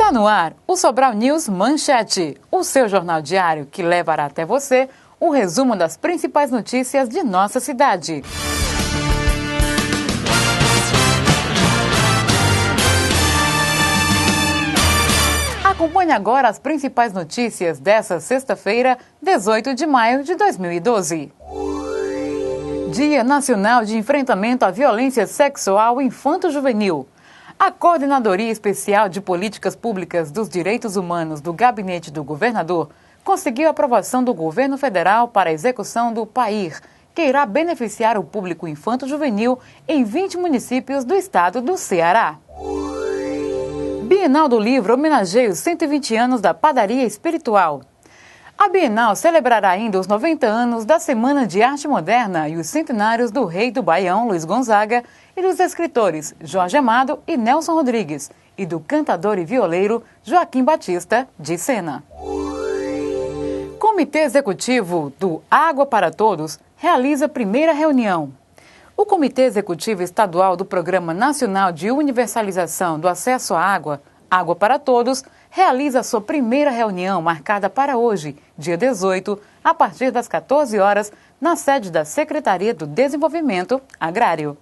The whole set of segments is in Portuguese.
Está no ar o Sobral News Manchete, o seu jornal diário que levará até você o resumo das principais notícias de nossa cidade. Acompanhe agora as principais notícias dessa sexta-feira, 18 de maio de 2012. Dia Nacional de Enfrentamento à Violência Sexual Infanto-Juvenil. A Coordenadoria Especial de Políticas Públicas dos Direitos Humanos do Gabinete do Governador conseguiu a aprovação do Governo Federal para a execução do PAIR, que irá beneficiar o público infanto-juvenil em 20 municípios do estado do Ceará. Bienal do Livro homenageia os 120 anos da Padaria Espiritual. A Bienal celebrará ainda os 90 anos da Semana de Arte Moderna e os centenários do rei do Baião, Luiz Gonzaga, e dos escritores Jorge Amado e Nelson Rodrigues, e do cantador e violeiro Joaquim Batista de Sena. Comitê Executivo do Água para Todos realiza a primeira reunião. O Comitê Executivo Estadual do Programa Nacional de Universalização do Acesso à Água, Água para Todos, realiza a sua primeira reunião marcada para hoje, dia 18, a partir das 14 horas, na sede da Secretaria do Desenvolvimento Agrário.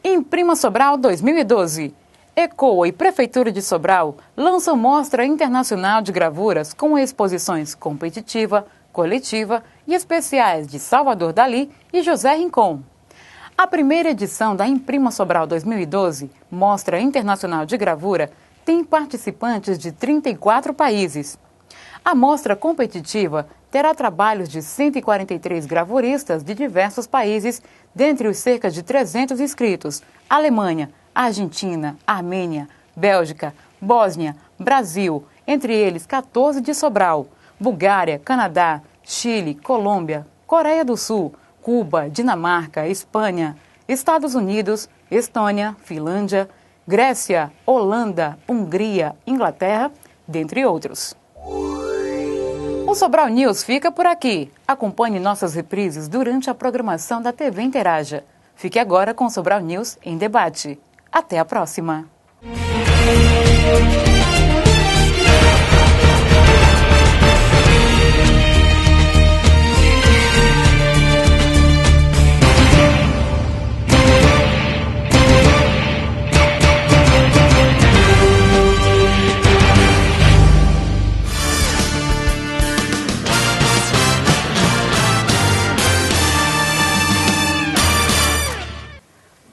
Imprima Sobral 2012. ECOA e Prefeitura de Sobral lançam Mostra Internacional de Gravuras com exposições competitiva, coletiva e especiais de Salvador Dalí e José Rincon. A primeira edição da Imprima Sobral 2012, Mostra Internacional de Gravura, tem participantes de 34 países. A mostra competitiva terá trabalhos de 143 gravuristas de diversos países, dentre os cerca de 300 inscritos: Alemanha, Argentina, Armênia, Bélgica, Bósnia, Brasil, entre eles 14 de Sobral, Bulgária, Canadá, Chile, Colômbia, Coreia do Sul, Cuba, Dinamarca, Espanha, Estados Unidos, Estônia, Finlândia, Grécia, Holanda, Hungria, Inglaterra, dentre outros. O Sobral News fica por aqui. Acompanhe nossas reprises durante a programação da TV Interaja. Fique agora com o Sobral News em debate. Até a próxima!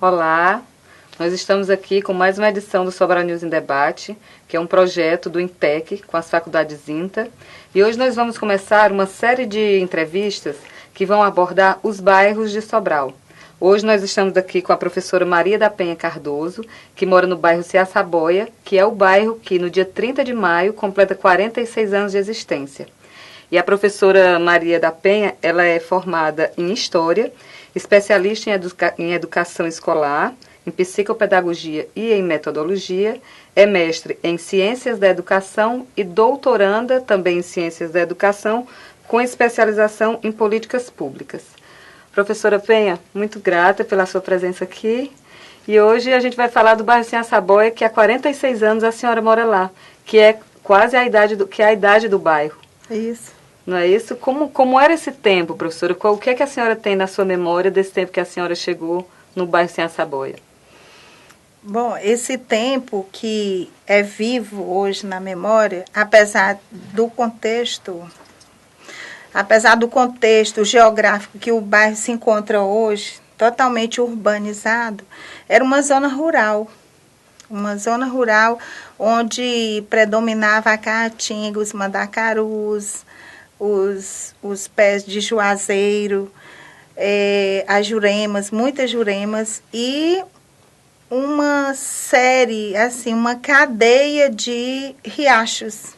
Olá, nós estamos aqui com mais uma edição do Sobral News em Debate, que é um projeto do INTEC com as faculdades INTA. E hoje nós vamos começar uma série de entrevistas que vão abordar os bairros de Sobral. Hoje nós estamos aqui com a professora Maria da Penha Cardoso, que mora no bairro Ciaçaboia, que é o bairro que no dia 30 de maio completa 46 anos de existência. E a professora Maria da Penha, ela é formada em História, especialista em Educação Escolar, em Psicopedagogia e em Metodologia, é mestre em Ciências da Educação e doutoranda também em Ciências da Educação, com especialização em Políticas Públicas. Professora Penha, muito grata pela sua presença aqui. E hoje a gente vai falar do bairro Ciaçaboia, que há 46 anos a senhora mora lá, que é quase a idade do bairro. É isso. Não é isso? Como era esse tempo, professora? O que é que a senhora tem na sua memória desse tempo que a senhora chegou no bairro Ciaçaboia? Bom, esse tempo que é vivo hoje na memória, apesar do contexto geográfico que o bairro se encontra hoje, totalmente urbanizado, era uma zona rural. Uma zona rural onde predominava a caatinga, os mandacarus, os pés de juazeiro, as juremas, muitas juremas, e uma série, assim, uma cadeia de riachos.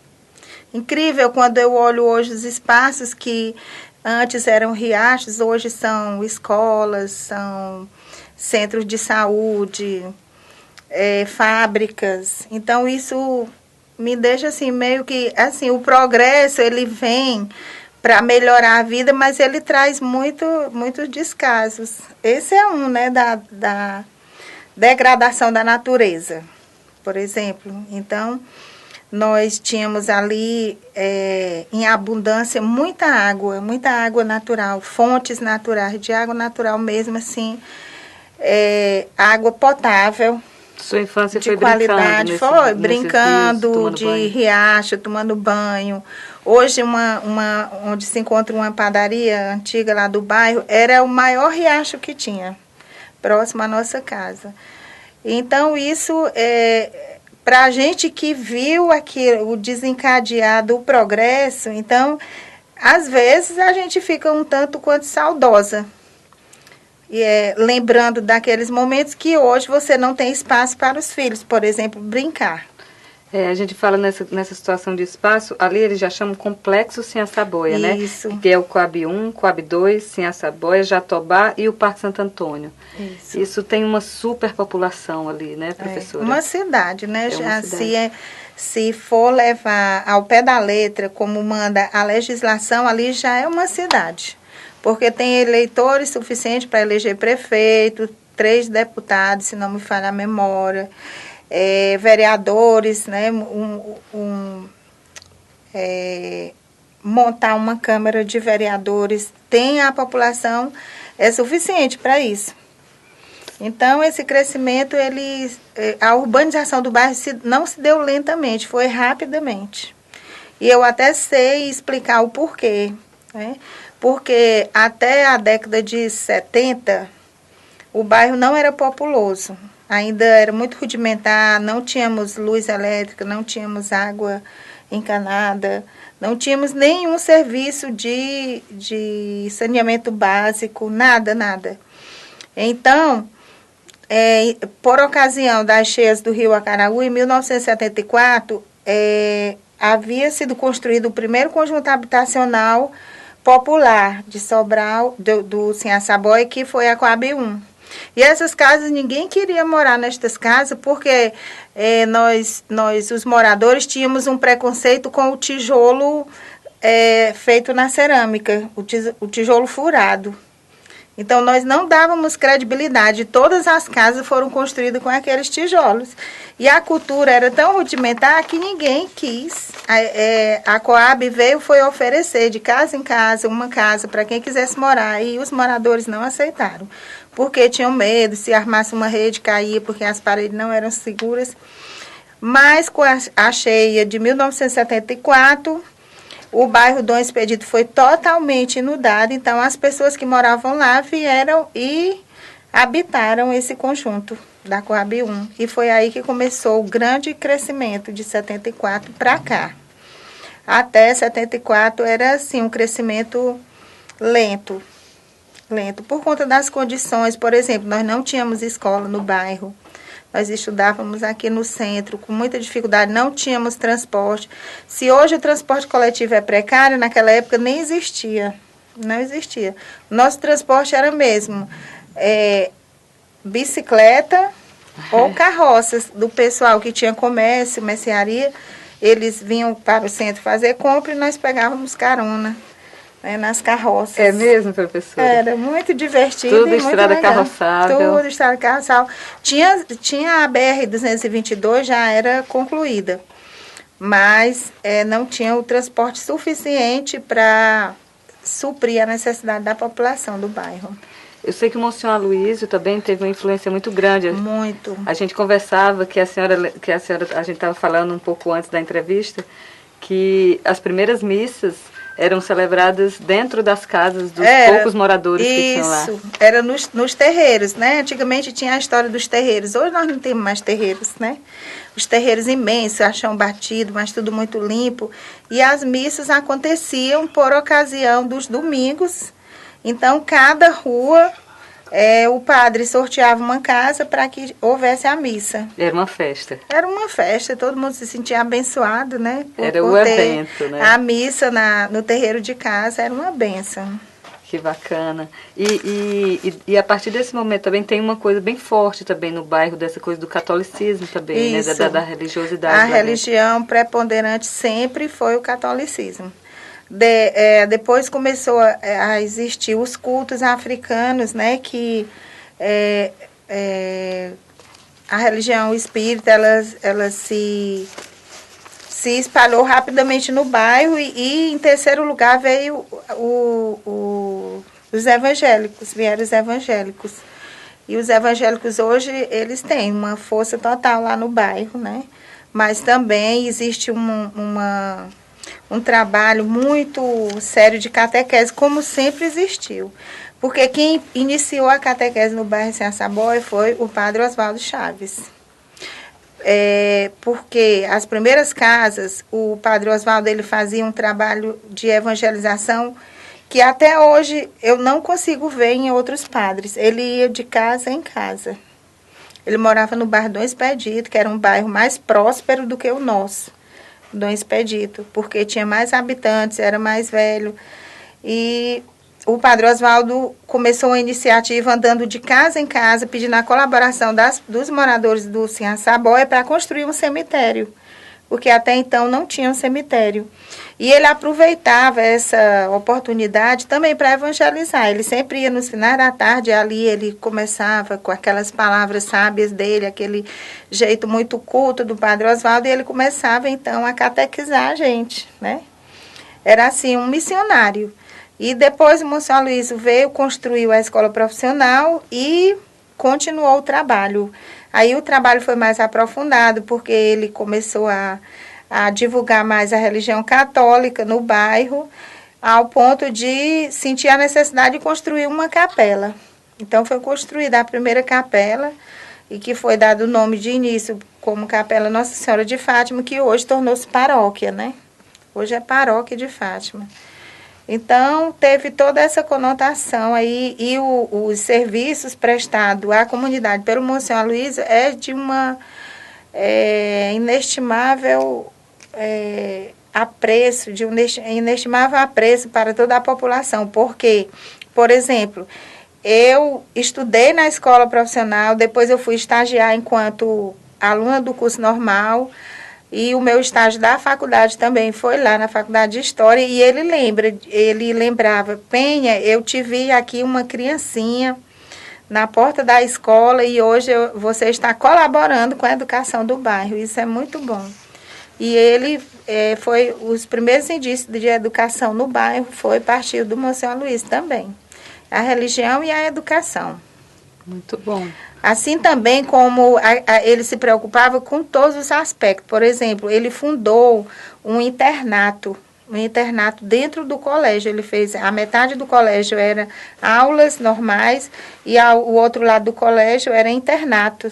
Incrível quando eu olho hoje os espaços que antes eram riachos, hoje são escolas, são centros de saúde, fábricas. Então isso me deixa assim, meio que, assim, o progresso, ele vem para melhorar a vida, mas ele traz muitos descasos. Esse é um, né, da degradação da natureza. por exemplo. Então, nós tínhamos ali em abundância muita água natural, fontes naturais, de água natural mesmo, assim, água potável. Sua infância de foi qualidade, brincando rios, de banho. riacho, tomando banho. Hoje, onde se encontra uma padaria antiga lá do bairro, era o maior riacho que tinha, próximo à nossa casa. Então, isso para a gente que viu aqui o desencadear do progresso, então, às vezes a gente fica um tanto quanto saudosa. Lembrando daqueles momentos que hoje você não tem espaço para os filhos, por exemplo, brincar. A gente fala nessa situação de espaço, ali eles já chamam Complexo Sinhaçaboia, né? Isso. Que é o Coab 1, Coab 2, Sinhaçaboia, Jatobá e o Parque Santo Antônio. Isso tem uma superpopulação ali, né, professora? Uma cidade, né? Uma cidade. Se for levar ao pé da letra, como manda a legislação, ali já é uma cidade. Porque tem eleitores suficientes para eleger prefeito, 3 deputados, se não me falha a memória, vereadores, né, montar uma Câmara de Vereadores, tem a população suficiente para isso. Então, esse crescimento, a urbanização do bairro não se deu lentamente, foi rapidamente. E eu até sei explicar o porquê, né? Porque até a década de 70, o bairro não era populoso. Ainda era muito rudimentar, não tínhamos luz elétrica, não tínhamos água encanada, não tínhamos nenhum serviço de saneamento básico, nada. Então, por ocasião das cheias do rio Acaraú, em 1974, havia sido construído o primeiro conjunto habitacional popular de Sobral, do Sinhaçaboia, que foi a Coab 1. E essas casas, ninguém queria morar nestas casas, porque nós, os moradores, tínhamos um preconceito com o tijolo feito na cerâmica, o tijolo furado. Então, nós não dávamos credibilidade. Todas as casas foram construídas com aqueles tijolos. E a cultura era tão rudimentar que ninguém quis. A Coab foi oferecer de casa em casa uma casa para quem quisesse morar. E os moradores não aceitaram. Porque tinham medo, se armasse uma rede, caía, porque as paredes não eram seguras. Mas com a cheia de 1974... o bairro Dom Expedito foi totalmente inundado, então as pessoas que moravam lá vieram e habitaram esse conjunto da Coab 1. E foi aí que começou o grande crescimento de 74 para cá. Até 74 era assim um crescimento lento, por conta das condições. Por exemplo, nós não tínhamos escola no bairro. Nós estudávamos aqui no centro, com muita dificuldade, não tínhamos transporte. Se hoje o transporte coletivo é precário, naquela época nem existia. Não existia. O nosso transporte era mesmo bicicleta ou carroças do pessoal que tinha comércio, mercearia. Eles vinham para o centro fazer compra e nós pegávamos carona. Nas carroças. É mesmo, professora? Era muito divertido. Tudo estrada carroçável. Tudo estrada carroçável. Tinha a BR-222, já era concluída, mas não tinha o transporte suficiente para suprir a necessidade da população do bairro. Eu sei que o Monsenhor Aloysio também teve uma influência muito grande. Muito. A gente conversava, a gente estava falando um pouco antes da entrevista, que as primeiras missas eram celebradas dentro das casas dos poucos moradores que tinham lá. Isso, era nos terreiros, né? Antigamente tinha a história dos terreiros. Hoje nós não temos mais terreiros, né? Os terreiros imensos, a chão batido, mas tudo muito limpo. E as missas aconteciam por ocasião dos domingos. Então, cada rua, o padre sorteava uma casa para que houvesse a missa. Era uma festa. Era uma festa, todo mundo se sentia abençoado, né? Era o evento, né? A missa no terreiro de casa era uma bênção. Que bacana. E a partir desse momento também tem uma coisa bem forte também no bairro, dessa coisa do catolicismo também, isso, né? Da religiosidade. A religião preponderante sempre foi o catolicismo. Depois começou a existir os cultos africanos, né, que a religião espírita, ela se espalhou rapidamente no bairro e em terceiro lugar veio os evangélicos, vieram os evangélicos. E os evangélicos hoje, eles têm uma força total lá no bairro, né? Mas também existe um trabalho muito sério de catequese, como sempre existiu. Porque quem iniciou a catequese no bairro Sem Saboia foi o padre Oswaldo Chaves. Porque as primeiras casas, o padre Oswaldo ele fazia um trabalho de evangelização que até hoje eu não consigo ver em outros padres. Ele ia de casa em casa. Ele morava no bairro Dom Expedito, que era um bairro mais próspero do que o nosso, Dom Expedito, porque tinha mais habitantes, era mais velho. E o padre Oswaldo começou uma iniciativa andando de casa em casa, pedindo a colaboração dos moradores do Sem Saboia para construir um cemitério, porque até então não tinha um cemitério. E ele aproveitava essa oportunidade também para evangelizar. Ele sempre ia nos finais da tarde, ali ele começava com aquelas palavras sábias dele, aquele jeito muito culto do padre Oswaldo, e ele começava então a catequizar a gente, né? Era assim, um missionário. E depois o Monsenhor Aloysio veio, construiu a escola profissional e continuou o trabalho. Aí o trabalho foi mais aprofundado, porque ele começou a divulgar mais a religião católica no bairro, ao ponto de sentir a necessidade de construir uma capela. Então foi construída a primeira capela, e que foi dado o nome de início como Capela Nossa Senhora de Fátima, que hoje tornou-se paróquia, né? Hoje é paróquia de Fátima. Então, teve toda essa conotação aí, e os serviços prestados à comunidade pelo Monsenhor Aloysio é de uma inestimável apreço, de um inestimável apreço para toda a população. Porque, por exemplo, eu estudei na escola profissional, depois eu fui estagiar enquanto aluna do curso normal, e o meu estágio da faculdade também foi lá na faculdade de História, e ele lembrava: Penha, eu te vi aqui uma criancinha na porta da escola e hoje você está colaborando com a educação do bairro. Isso é muito bom. E ele foi os primeiros indícios de educação no bairro, foi partir do Monsenhor Aloysio também. A religião e a educação. Muito bom. Assim também como ele se preocupava com todos os aspectos. Por exemplo, ele fundou um internato dentro do colégio. Ele fez, a metade do colégio era aulas normais e o outro lado do colégio era internato,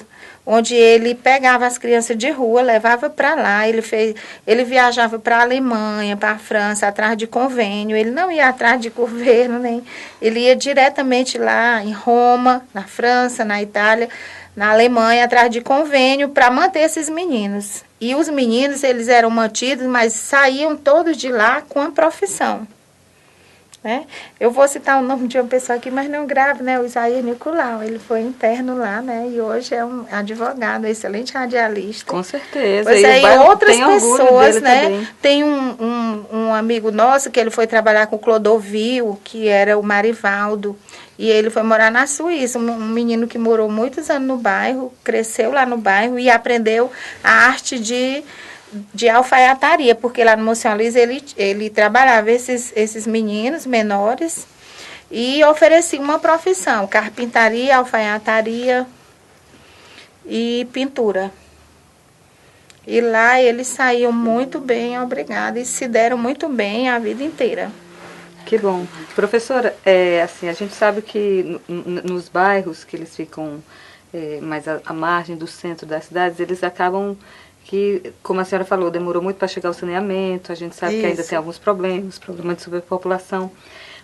onde ele pegava as crianças de rua, levava para lá. Ele viajava para a Alemanha, para a França, atrás de convênio. Ele não ia atrás de governo, nem. Ele ia diretamente lá em Roma, na França, na Itália, na Alemanha, atrás de convênio para manter esses meninos. E os meninos, eles eram mantidos, mas saíam todos de lá com a profissão. Né? Eu vou citar o nome de uma pessoa aqui, mas não grave, né? O Isaías Nicolau. Ele foi interno lá, né? E hoje é um advogado, excelente radialista. Com certeza. Pois é, e outras pessoas, né? Também. Tem um amigo nosso que ele foi trabalhar com o Clodovil, que era o Marivaldo. E ele foi morar na Suíça, um menino que morou muitos anos no bairro, cresceu lá no bairro e aprendeu a arte de alfaiataria, porque lá no Monsenhor Aloysio ele trabalhava esses meninos menores e oferecia uma profissão: carpintaria, alfaiataria e pintura. E lá eles saíam muito bem, obrigada, e se deram muito bem a vida inteira. Que bom. Professora, assim, a gente sabe que nos bairros que eles ficam mais à margem do centro das cidades, eles acabam que, como a senhora falou, demorou muito para chegar o saneamento, a gente sabe que ainda tem alguns problemas de superpopulação.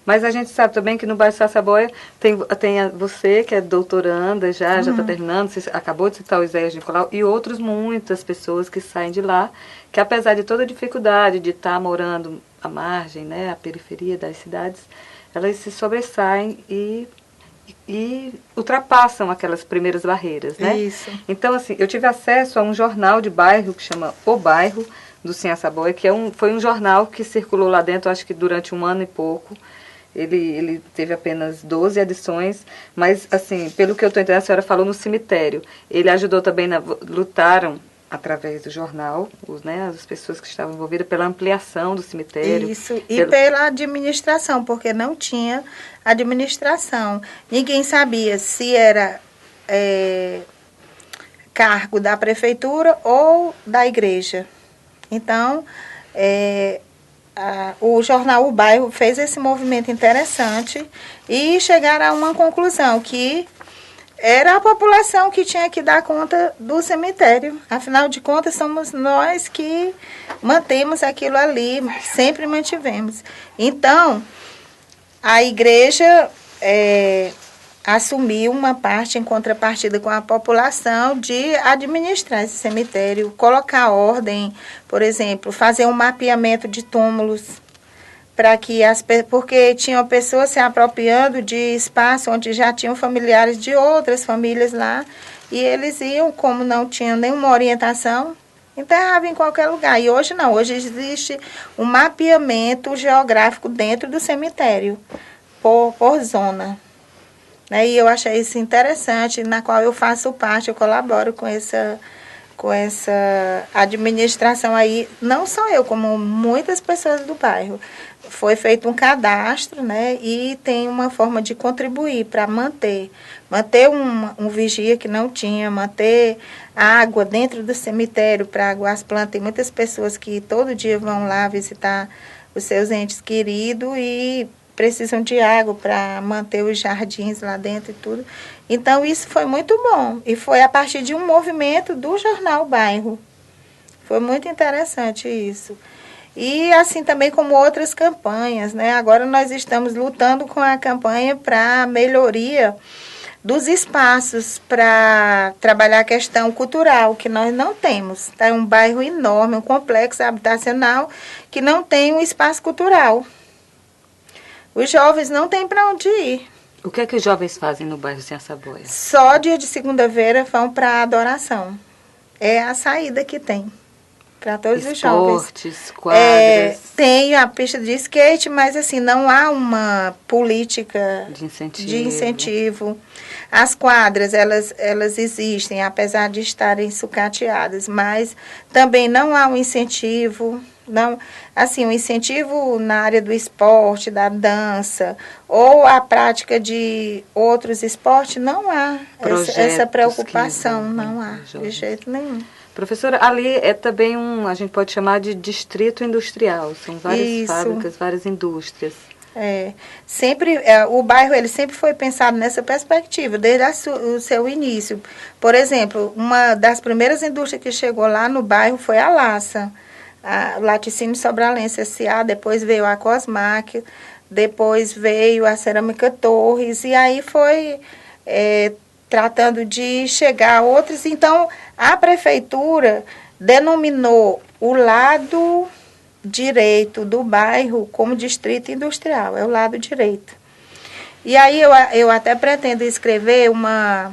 Mas a gente sabe também que no bairro Sem Saboia tem você, que é doutoranda, já está terminando, você acabou de citar o Isaías Nicolau, e muitas pessoas que saem de lá, que apesar de toda a dificuldade de estar morando à margem, né, à periferia das cidades, elas se sobressaem e ultrapassam aquelas primeiras barreiras, né? Isso. Então, assim, eu tive acesso a um jornal de bairro que chama O Bairro, do Sem Saboia, que foi um jornal que circulou lá dentro, acho que durante 1 ano e pouco, ele teve apenas 12 edições, mas, assim, pelo que eu estou entendendo, a senhora falou no cemitério. Ele ajudou também, lutaram através do jornal, as pessoas que estavam envolvidas pela ampliação do cemitério. Isso, e pela administração, porque não tinha administração. Ninguém sabia se era cargo da prefeitura ou da igreja. Então, o jornal O Bairro fez esse movimento interessante e chegaram a uma conclusão que era a população que tinha que dar conta do cemitério. Afinal de contas, somos nós que mantemos aquilo ali, sempre mantivemos. Então, a igreja assumiu uma parte em contrapartida com a população de administrar esse cemitério, colocar ordem, por exemplo, fazer um mapeamento de túmulos, para que porque tinham pessoas se apropriando de espaço onde já tinham familiares de outras famílias lá, e eles iam, como não tinham nenhuma orientação, enterravam em qualquer lugar. E hoje não, hoje existe um mapeamento geográfico dentro do cemitério, por zona. E eu achei isso interessante, na qual eu faço parte, eu colaboro com essa administração aí, não só eu, como muitas pessoas do bairro. Foi feito um cadastro, e tem uma forma de contribuir para manter um vigia que não tinha, manter água dentro do cemitério para aguar as plantas. Tem muitas pessoas que todo dia vão lá visitar os seus entes queridos e precisam de água para manter os jardins lá dentro e tudo. Então, isso foi muito bom. E foi a partir de um movimento do jornal Bairro. Foi muito interessante isso. E assim também como outras campanhas, Agora nós estamos lutando com a campanha para a melhoria dos espaços para trabalhar a questão cultural, que nós não temos. É um bairro enorme, um complexo habitacional que não tem um espaço cultural. Os jovens não têm para onde ir. O que é que os jovens fazem no bairro Sem Saboia? Só dia de segunda-feira vão para a adoração. É a saída que tem para todos os jovens. Esportes, quadras. Tem a pista de skate, mas assim, não há uma política de incentivo. As quadras, elas existem, apesar de estarem sucateadas, mas também não há um incentivo. Não, assim, um incentivo na área do esporte, da dança, ou a prática de outros esportes, não há essa preocupação, não há, de jeito nenhum. Professora, ali é também a gente pode chamar de distrito industrial, são várias fábricas, várias indústrias. O bairro ele sempre foi pensado nessa perspectiva, desde o seu início. Por exemplo, uma das primeiras indústrias que chegou lá no bairro foi a Lassa, a Laticínio Sobralense S.A., depois veio a Cosmac, depois veio a Cerâmica Torres, e aí foi tratando de chegar a outros. Então, a prefeitura denominou o lado direito do bairro como distrito industrial, é o lado direito. E aí eu até pretendo escrever uma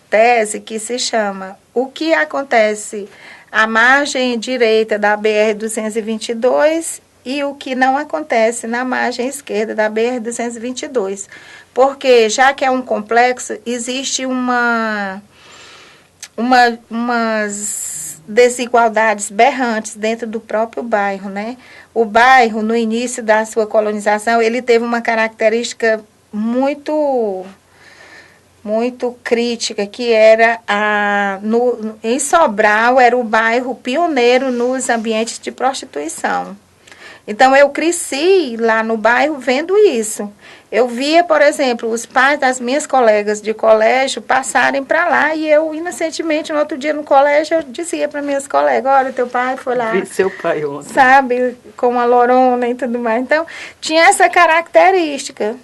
tese que se chama O que acontece à margem direita da BR-222 e o que não acontece na margem esquerda da BR-222. Porque, já que é um complexo, existe umas desigualdades berrantes dentro do próprio bairro, O bairro, no início da sua colonização, ele teve uma característica muito crítica, que era em Sobral era o bairro pioneiro nos ambientes de prostituição. Então, eu cresci lá no bairro vendo isso. Eu via, por exemplo, os pais das minhas colegas de colégio passarem para lá e eu, inocentemente, no outro dia no colégio, eu dizia para minhas colegas, olha, teu pai foi lá. Vi seu pai ontem. Sabe, com a lorona e tudo mais. Então, tinha essa característica.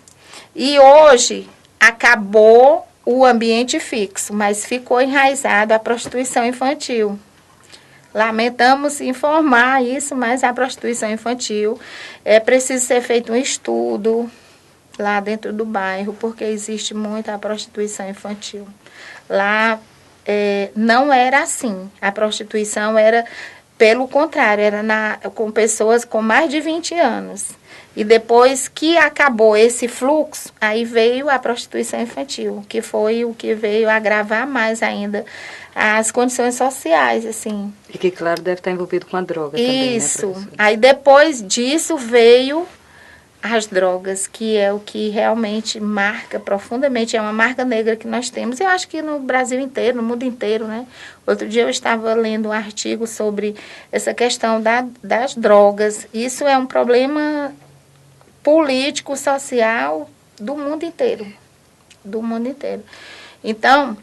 E hoje, acabou o ambiente fixo, mas ficou enraizado a prostituição infantil. Lamentamos informar isso, mas a prostituição infantil é preciso ser feito um estudo lá dentro do bairro, porque existe muita prostituição infantil. Lá não era assim. A prostituição era Pelo contrário, era com pessoas com mais de 20 anos. E depois que acabou esse fluxo, aí veio a prostituição infantil, que foi o que veio agravar mais ainda as condições sociais, assim. E que, claro, deve estar envolvido com a droga também, Isso. né, professora? Aí depois disso veio as drogas, que é o que realmente marca profundamente, é uma marca negra que nós temos, eu acho que no Brasil inteiro, no mundo inteiro, né? Outro dia eu estava lendo um artigo sobre essa questão das drogas. Isso é um problema político, social do mundo inteiro. Do mundo inteiro. Então,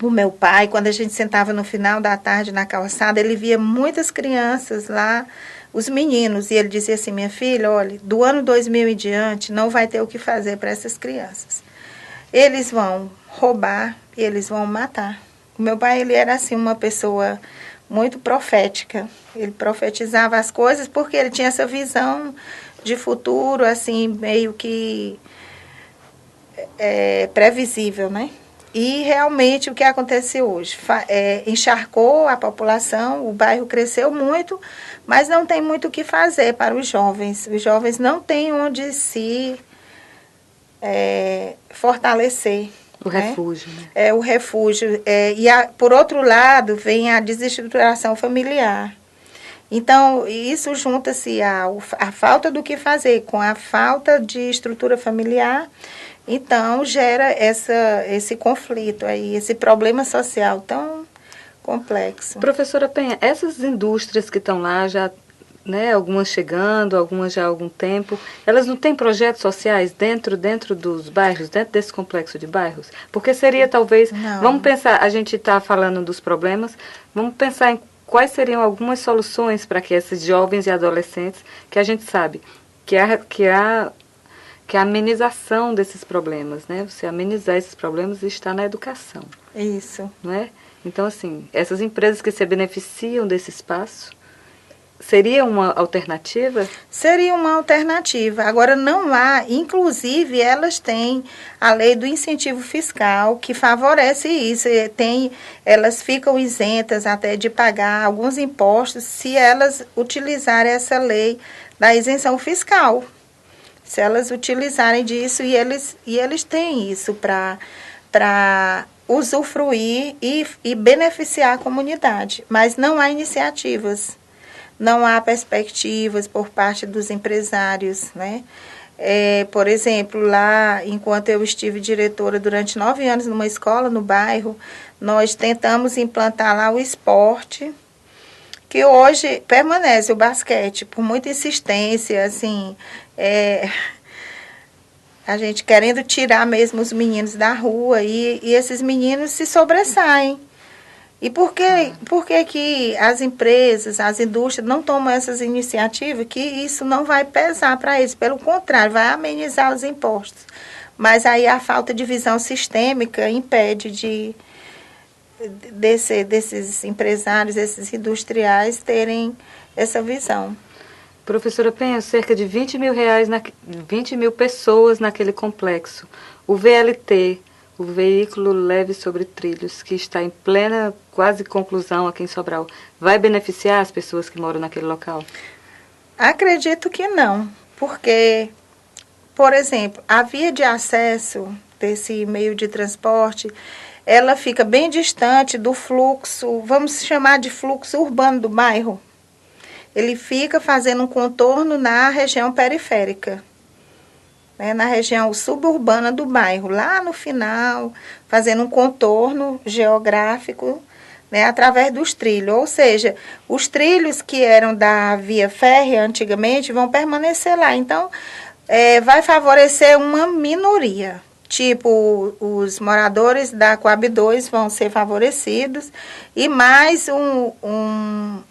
o meu pai, quando a gente sentava no final da tarde na calçada, ele via muitas crianças lá, os meninos, e ele dizia assim: minha filha, olha, do ano 2000 em diante não vai ter o que fazer para essas crianças. Eles vão roubar e eles vão matar. O meu pai, ele era assim uma pessoa muito profética. Ele profetizava as coisas porque ele tinha essa visão de futuro, assim, meio que previsível, né? E realmente o que acontece hoje? Encharcou a população, o bairro cresceu muito, mas não tem muito o que fazer para os jovens. Os jovens não têm onde se fortalecer. O refúgio, né? É o refúgio. Por outro lado, vem a desestruturação familiar. Então, isso junta-se a falta do que fazer com a falta de estrutura familiar. Então, gera esse conflito aí, esse problema social tão complexo. Professora Penha, essas indústrias que estão lá já, né, algumas chegando, algumas já há algum tempo, elas não têm projetos sociais dentro dos bairros, dentro desse complexo de bairros? Porque seria talvez, Não. Vamos pensar, a gente está falando dos problemas, vamos pensar em quais seriam algumas soluções para que esses jovens e adolescentes, que a gente sabe que a amenização desses problemas, né? Você amenizar esses problemas está na educação. Isso. Não é? Então, assim, essas empresas que se beneficiam desse espaço, seria uma alternativa? Seria uma alternativa. Agora, não há, inclusive, elas têm a lei do incentivo fiscal que favorece isso. Elas ficam isentas até de pagar alguns impostos se elas utilizarem essa lei da isenção fiscal. Se elas utilizarem disso, e eles têm isso para usufruir e beneficiar a comunidade. Mas não há iniciativas, não há perspectivas por parte dos empresários, né? Por exemplo, lá, enquanto eu estive diretora durante 9 anos numa escola no bairro, nós tentamos implantar lá o esporte, que hoje permanece o basquete, por muita insistência, assim, a gente querendo tirar mesmo os meninos da rua, e esses meninos se sobressaem. E por que que as empresas, as indústrias não tomam essas iniciativas, que isso não vai pesar para eles, pelo contrário, vai amenizar os impostos. Mas aí a falta de visão sistêmica impede desses empresários, esses industriais terem essa visão. Professora Penha, cerca de 20 mil pessoas naquele complexo. O VLT, o Veículo Leve sobre Trilhos, que está em plena quase conclusão aqui em Sobral, vai beneficiar as pessoas que moram naquele local? Acredito que não, porque, por exemplo, a via de acesso desse meio de transporte, ela fica bem distante do fluxo, vamos chamar de fluxo urbano do bairro. Ele fica fazendo um contorno na região periférica, né, na região suburbana do bairro, lá no final, fazendo um contorno geográfico, né, através dos trilhos. Ou seja, os trilhos que eram da via férrea antigamente vão permanecer lá. Então, vai favorecer uma minoria. Tipo, os moradores da Coab 2 vão ser favorecidos e mais um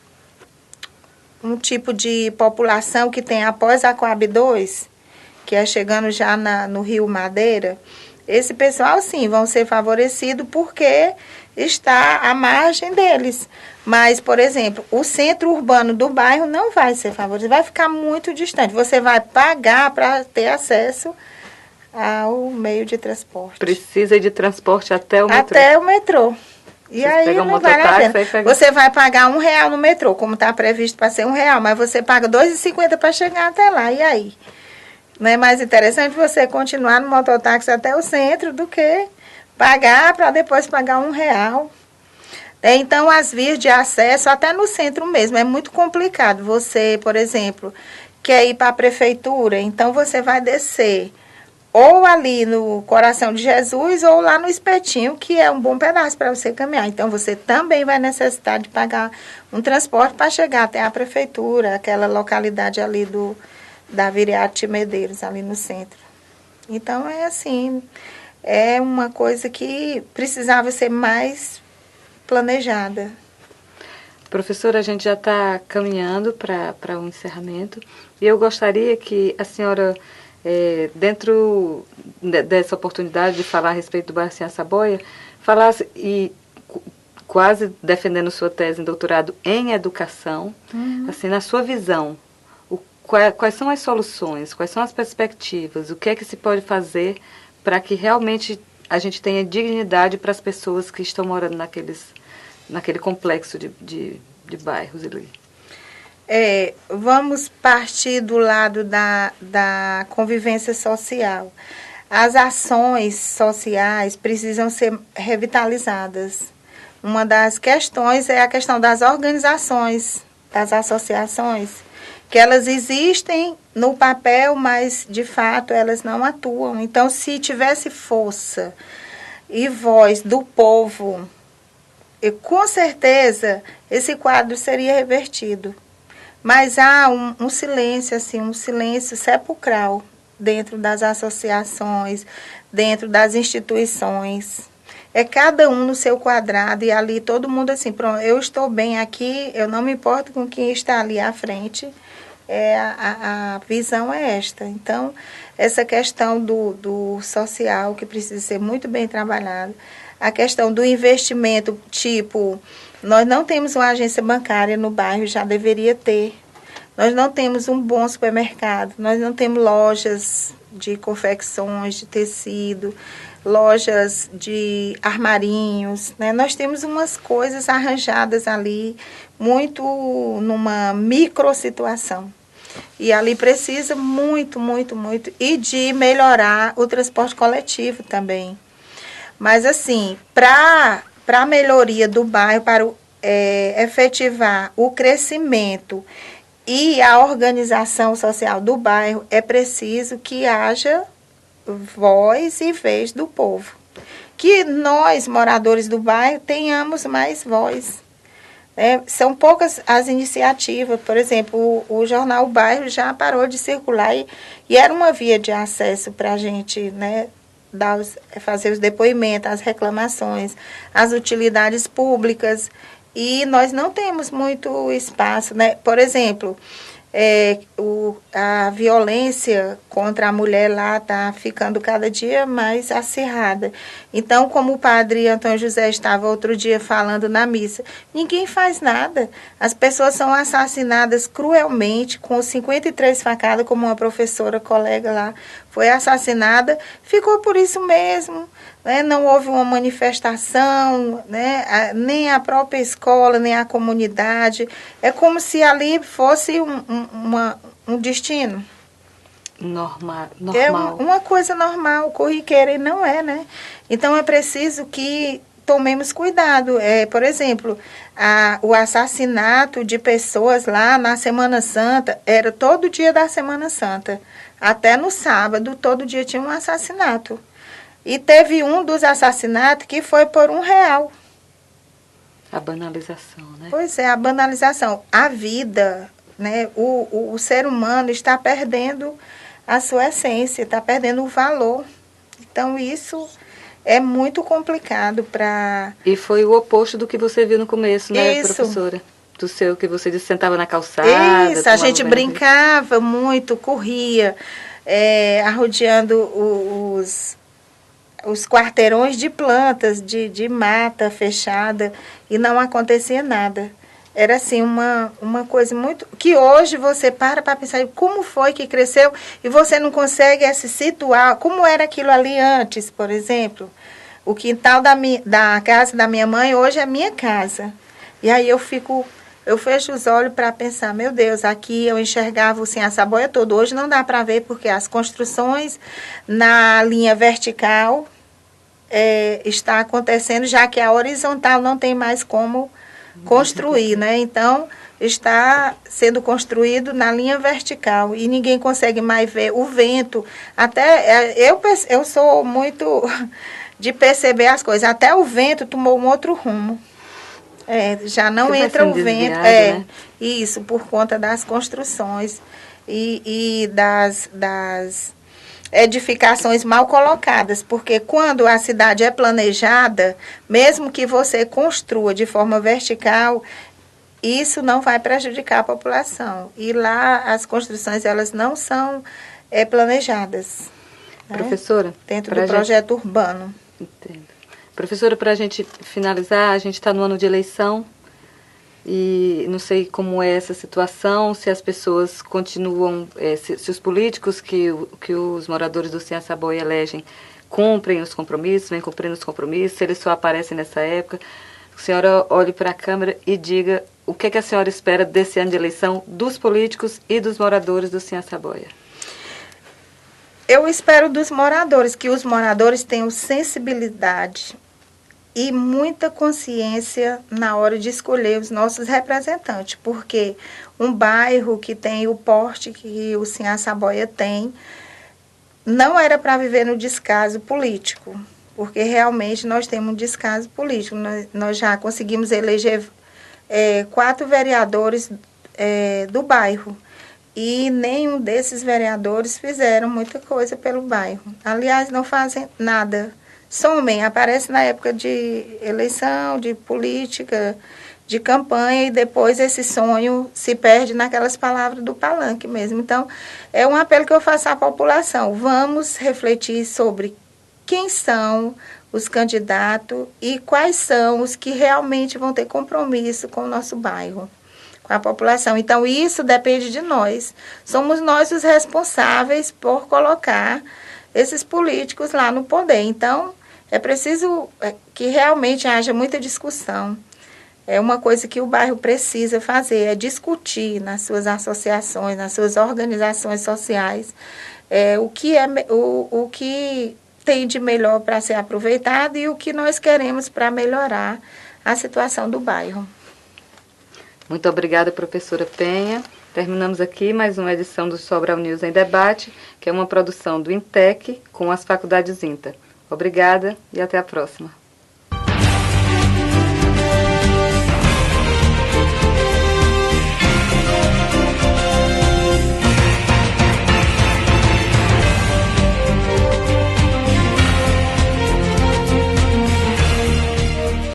tipo de população que tem após a Coab 2, que é chegando já no Rio Madeira, esse pessoal, sim, vão ser favorecidos porque está à margem deles. Mas, por exemplo, o centro urbano do bairro não vai ser favorecido, vai ficar muito distante. Você vai pagar para ter acesso ao meio de transporte. Precisa de transporte até o metrô? Até o metrô. E aí não vale a pena. Você vai pagar R$1 no metrô, como está previsto para ser R$1, mas você paga R$2,50 para chegar até lá. E aí? Não é mais interessante você continuar no mototáxi até o centro do que pagar para depois pagar R$1? Então, as vias de acesso, até no centro mesmo, é muito complicado. Você, por exemplo, quer ir para a prefeitura, então você vai descer ou ali no Coração de Jesus ou lá no Espetinho, que é um bom pedaço para você caminhar. Então, você também vai necessitar de pagar um transporte para chegar até a prefeitura, aquela localidade ali da Viriato Medeiros, ali no centro. Então, é assim, é uma coisa que precisava ser mais planejada. Professora, a gente já está caminhando para um encerramento e eu gostaria que a senhora, dentro dessa oportunidade de falar a respeito do bairro Sem a Saboia, falasse, e quase defendendo sua tese em doutorado em educação, assim, na sua visão, quais são as soluções, quais são as perspectivas, o que é que se pode fazer para que realmente a gente tenha dignidade para as pessoas que estão morando naquele complexo de bairros ali. Vamos partir do lado da convivência social. As ações sociais precisam ser revitalizadas. Uma das questões é a questão das organizações, das associações, que elas existem no papel, mas de fato elas não atuam. Então, se tivesse força e voz do povo, com certeza esse quadro seria revertido. Mas há um silêncio, assim, um silêncio sepulcral dentro das associações, dentro das instituições. É cada um no seu quadrado e ali todo mundo assim, pronto, eu estou bem aqui, eu não me importo com quem está ali à frente. A visão é esta. Então, essa questão do social, que precisa ser muito bem trabalhada, a questão do investimento, tipo, nós não temos uma agência bancária no bairro, já deveria ter. Nós não temos um bom supermercado, nós não temos lojas de confecções, de tecido, lojas de armarinhos, né? Nós temos umas coisas arranjadas ali, muito numa microsituação. E ali precisa muito, muito, muito, e de melhorar o transporte coletivo também. Mas, assim, para a melhoria do bairro, para efetivar o crescimento e a organização social do bairro, é preciso que haja voz e vez do povo. Que nós, moradores do bairro, tenhamos mais voz. São poucas as iniciativas, por exemplo, o jornal O Bairro já parou de circular e era uma via de acesso para a gente, né, fazer os depoimentos, as reclamações, as utilidades públicas, e nós não temos muito espaço, né? Por exemplo, a violência contra a mulher lá está ficando cada dia mais acirrada. Então, como o padre Antônio José estava outro dia falando na missa, ninguém faz nada. As pessoas são assassinadas cruelmente, com 53 facadas, como uma professora colega lá foi assassinada, ficou por isso mesmo. Né? Não houve uma manifestação, né? Nem a própria escola, nem a comunidade. É como se ali fosse um destino. Normal. É uma coisa normal, corriqueira, e não é, né? Então, é preciso que tomemos cuidado. Por exemplo, o assassinato de pessoas lá na Semana Santa, era todo dia da Semana Santa. Até no sábado, todo dia tinha um assassinato. E teve um dos assassinatos que foi por R$1. A banalização, né? Pois é, a banalização. A vida, né? O ser humano está perdendo a sua essência, está perdendo o valor. Então, isso é muito complicado para... E foi o oposto do que você viu no começo, né, isso. Professora? Do seu, que você disse, sentava na calçada. Isso, a gente brincava muito, corria, arrodeando os quarteirões de plantas, de mata fechada, e não acontecia nada. Era assim, uma coisa muito... Que hoje você para pensar como foi que cresceu e você não consegue se situar. Como era aquilo ali antes, por exemplo? O quintal da casa da minha mãe hoje é minha casa. E aí eu fecho os olhos para pensar, meu Deus, aqui eu enxergava assim, a Saboia toda. Hoje não dá para ver porque as construções na linha vertical está acontecendo, já que a horizontal não tem mais como construir, né? Então, está sendo construído na linha vertical e ninguém consegue mais ver o vento. Até eu sou muito de perceber as coisas. Até o vento tomou um outro rumo. Já não entra o vento. Né? Isso, por conta das construções e das edificações mal colocadas, porque quando a cidade é planejada, mesmo que você construa de forma vertical, isso não vai prejudicar a população. E lá as construções elas não são planejadas. Professora? Né? Dentro do projeto urbano. Entendo. Professora, para a gente finalizar, a gente está no ano de eleição e não sei como é essa situação, se as pessoas continuam, se os políticos que os moradores do Cian Saboia elegem cumprem os compromissos, vêm cumprindo os compromissos, se eles só aparecem nessa época. A senhora olhe para a câmera e diga o que a senhora espera desse ano de eleição dos políticos e dos moradores do Cian Saboia. Eu espero dos moradores, que os moradores tenham sensibilidade e muita consciência na hora de escolher os nossos representantes, porque um bairro que tem o porte que o Cian Saboia tem, não era para viver no descaso político, porque realmente nós temos um descaso político. Nós já conseguimos eleger 4 vereadores do bairro, e nenhum desses vereadores fizeram muita coisa pelo bairro. Aliás, não fazem nada. Somem, aparece na época de eleição, de política, de campanha, e depois esse sonho se perde naquelas palavras do palanque mesmo. Então, é um apelo que eu faço à população. Vamos refletir sobre quem são os candidatos e quais são os que realmente vão ter compromisso com o nosso bairro, com a população. Então, isso depende de nós. Somos nós os responsáveis por colocar esses políticos lá no poder. Então, é preciso que realmente haja muita discussão. É uma coisa que o bairro precisa fazer, é discutir nas suas associações, nas suas organizações sociais, o que tem de melhor para ser aproveitado e o que nós queremos para melhorar a situação do bairro. Muito obrigada, professora Penha. Terminamos aqui mais uma edição do Sobral News em Debate, que é uma produção do INTEC com as faculdades INTA. Obrigada e até a próxima.